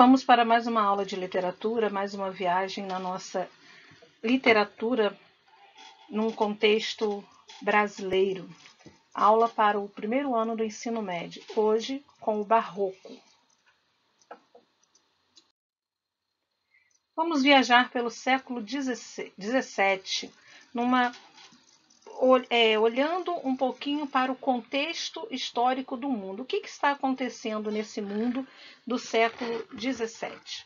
Vamos para mais uma aula de literatura, mais uma viagem na nossa literatura num contexto brasileiro. Aula para o primeiro ano do ensino médio, hoje com o Barroco. Vamos viajar pelo século XVII, olhando um pouquinho para o contexto histórico do mundo. O que está acontecendo nesse mundo do século XVII?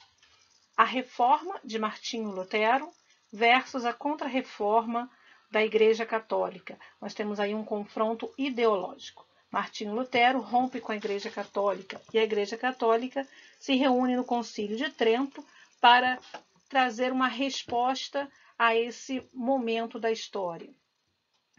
A reforma de Martinho Lutero versus a contra-reforma da Igreja Católica. Nós temos aí um confronto ideológico. Martinho Lutero rompe com a Igreja Católica e a Igreja Católica se reúne no Concílio de Trento para trazer uma resposta a esse momento da história.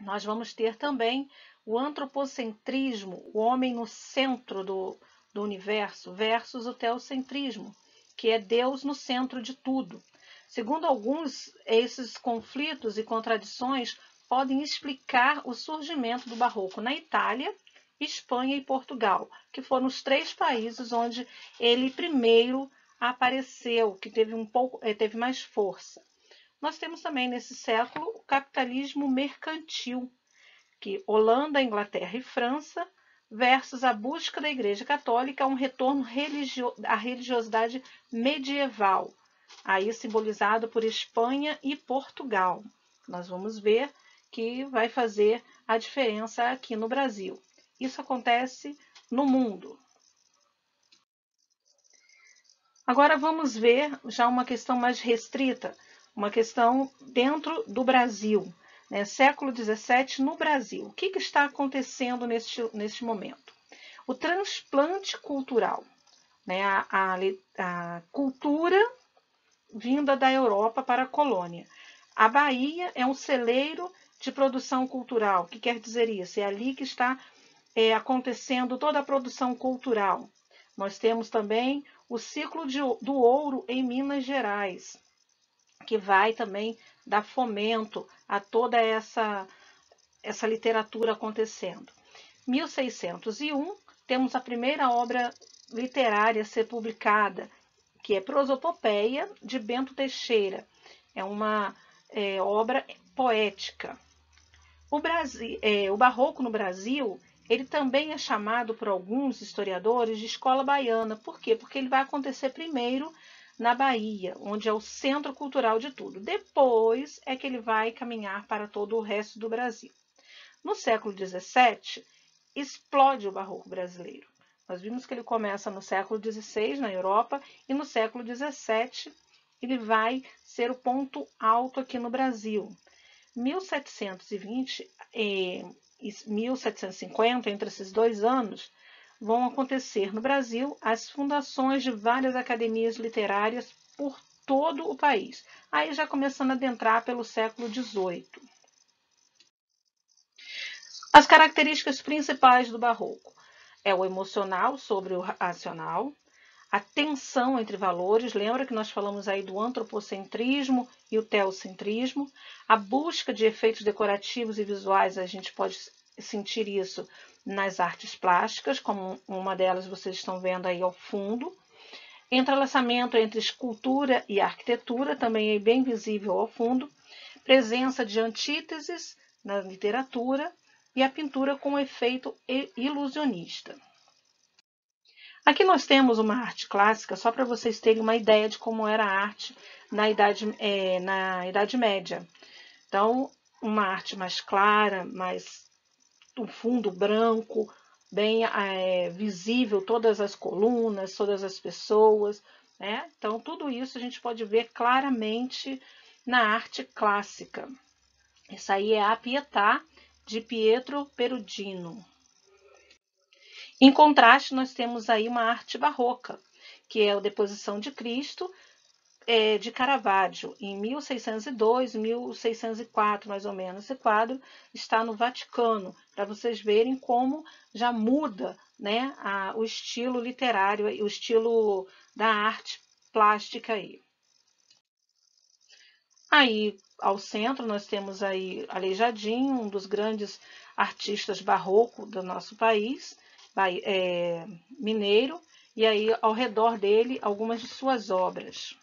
Nós vamos ter também o antropocentrismo, o homem no centro do universo, versus o teocentrismo, que é Deus no centro de tudo. Segundo alguns, esses conflitos e contradições podem explicar o surgimento do Barroco na Itália, Espanha e Portugal, que foram os três países onde ele primeiro apareceu, que teve mais força. Nós temos também nesse século o capitalismo mercantil, que Holanda, Inglaterra e França, versus a busca da Igreja Católica a um retorno à religiosidade medieval, aí simbolizado por Espanha e Portugal. Nós vamos ver que vai fazer a diferença aqui no Brasil. Isso acontece no mundo. Agora vamos ver já uma questão mais restrita, uma questão dentro do Brasil, né? Século XVII no Brasil. O que está acontecendo neste momento? O transplante cultural, né? A cultura vinda da Europa para a colônia. A Bahia é um celeiro de produção cultural. O que quer dizer isso? É ali que está acontecendo toda a produção cultural. Nós temos também o ciclo do ouro em Minas Gerais, que vai também dar fomento a toda essa literatura acontecendo. 1601, temos a primeira obra literária a ser publicada, que é Prosopopeia, de Bento Teixeira. É uma obra poética. O Barroco no Brasil, ele também é chamado por alguns historiadores de escola baiana. Por quê? Porque ele vai acontecer primeiro na Bahia, onde é o centro cultural de tudo. Depois é que ele vai caminhar para todo o resto do Brasil. No século XVII, explode o Barroco brasileiro. Nós vimos que ele começa no século XVI, na Europa, e no século XVII ele vai ser o ponto alto aqui no Brasil. 1720 e 1750, entre esses 2 anos, vão acontecer no Brasil as fundações de várias academias literárias por todo o país. Aí já começando a adentrar pelo século XVIII. As características principais do Barroco é o emocional sobre o racional, a tensão entre valores, lembra que nós falamos aí do antropocentrismo e o teocentrismo, a busca de efeitos decorativos e visuais, a gente pode sentir isso nas artes plásticas, como uma delas vocês estão vendo aí ao fundo, entrelaçamento entre escultura e arquitetura, também é bem visível ao fundo, presença de antíteses na literatura e a pintura com efeito ilusionista. Aqui nós temos uma arte clássica, só para vocês terem uma ideia de como era a arte na Idade Média. Então, uma arte mais clara, mais um fundo branco, bem visível, todas as colunas, todas as pessoas, né? Então, tudo isso a gente pode ver claramente na arte clássica. Essa aí é a Pietà, de Pietro Perugino. Em contraste, nós temos aí uma arte barroca, que é a Deposição de Cristo, de Caravaggio, em 1602, 1604, mais ou menos. Esse quadro está no Vaticano, para vocês verem como já muda, né, o estilo literário, o estilo da arte plástica aí. Aí, ao centro, nós temos aí Aleijadinho, um dos grandes artistas barroco do nosso país, mineiro, e aí ao redor dele algumas de suas obras.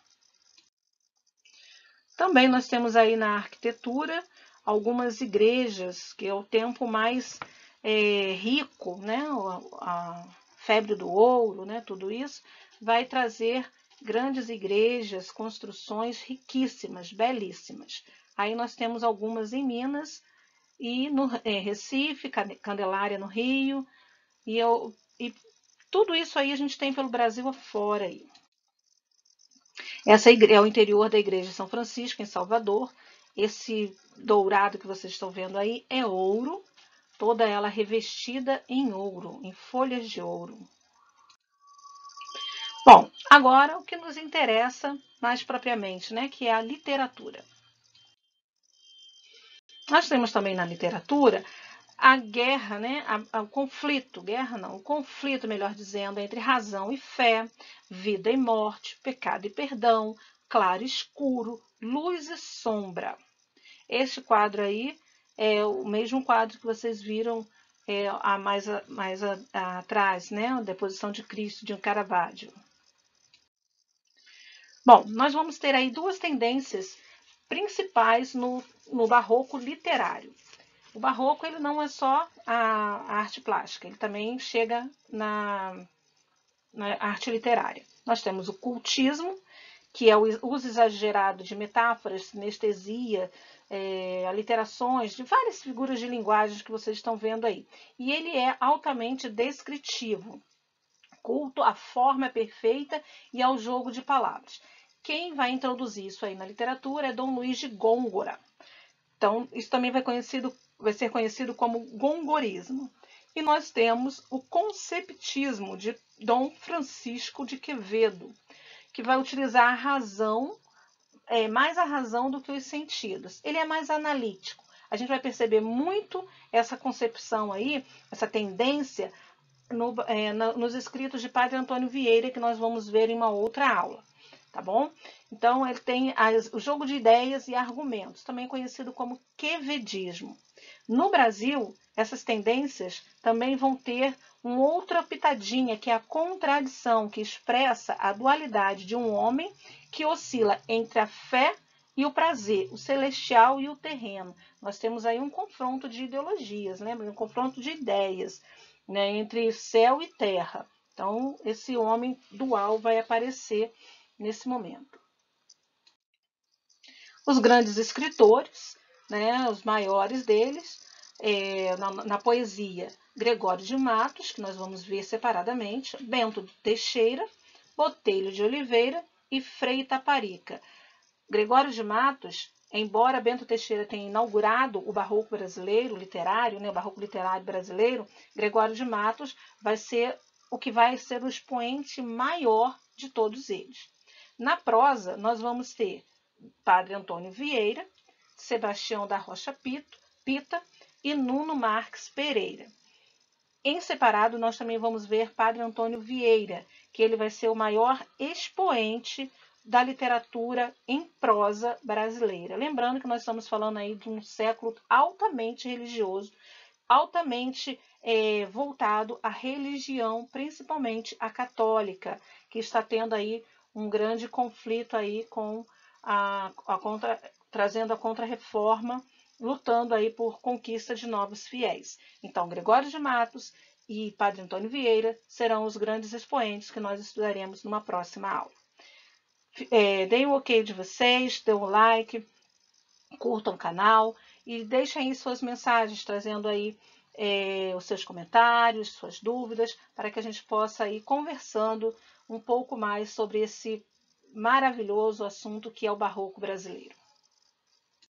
Também nós temos aí na arquitetura algumas igrejas, que é o tempo mais rico, né? A febre do ouro, né? Tudo isso vai trazer grandes igrejas, construções riquíssimas, belíssimas. Aí nós temos algumas em Minas e no Recife, Candelária no Rio, e tudo isso aí a gente tem pelo Brasil afora aí. Essa é o interior da igreja de São Francisco, em Salvador. Esse dourado que vocês estão vendo aí é ouro, toda ela revestida em ouro, em folhas de ouro. Bom, agora o que nos interessa mais propriamente, né, que é a literatura. Nós temos também na literatura a guerra, né, o conflito, guerra não, o conflito, melhor dizendo, entre razão e fé, vida e morte, pecado e perdão, claro e escuro, luz e sombra. Este quadro aí é o mesmo quadro que vocês viram mais atrás, né, a Deposição de Cristo, de Caravaggio. Bom, nós vamos ter aí duas tendências principais no barroco literário. O barroco ele não é só a arte plástica, ele também chega na arte literária. Nós temos o cultismo, que é o uso exagerado de metáforas, sinestesia, aliterações, de várias figuras de linguagem que vocês estão vendo aí. E ele é altamente descritivo, culto à forma perfeita e ao jogo de palavras. Quem vai introduzir isso aí na literatura é Dom Luiz de Gôngora. Então, isso também vai ser conhecido como gongorismo. E nós temos o conceptismo de Dom Francisco de Quevedo, que vai utilizar a razão, mais a razão do que os sentidos. Ele é mais analítico. A gente vai perceber muito essa concepção aí, essa tendência, nos escritos de Padre Antônio Vieira, que nós vamos ver em uma outra aula. Tá bom? Então, ele tem o jogo de ideias e argumentos, também conhecido como quevedismo. No Brasil, essas tendências também vão ter uma outra pitadinha, que é a contradição, que expressa a dualidade de um homem que oscila entre a fé e o prazer, o celestial e o terreno. Nós temos aí um confronto de ideologias, lembra? Um confronto de ideias, né, entre céu e terra. Então, esse homem dual vai aparecer nesse momento. Os grandes escritores, né, os maiores deles, na poesia, Gregório de Matos, que nós vamos ver separadamente, Bento de Teixeira, Botelho de Oliveira e Frei Taparica. Gregório de Matos, embora Bento Teixeira tenha inaugurado o barroco brasileiro literário, né, o barroco literário brasileiro, Gregório de Matos vai ser o que vai ser o expoente maior de todos eles. Na prosa, nós vamos ter Padre Antônio Vieira, Sebastião da Rocha Pita e Nuno Marques Pereira. Em separado, nós também vamos ver Padre Antônio Vieira, que ele vai ser o maior expoente da literatura em prosa brasileira. Lembrando que nós estamos falando aí de um século altamente religioso, altamente voltado à religião, principalmente a católica, que está tendo aí um grande conflito aí com trazendo a contra-reforma, lutando aí por conquista de novos fiéis. Então, Gregório de Matos e Padre Antônio Vieira serão os grandes expoentes que nós estudaremos numa próxima aula. Deem o ok de vocês, dêem um like, curtam o canal e deixem aí suas mensagens, trazendo aí os seus comentários, suas dúvidas, para que a gente possa ir conversando um pouco mais sobre esse maravilhoso assunto que é o barroco brasileiro.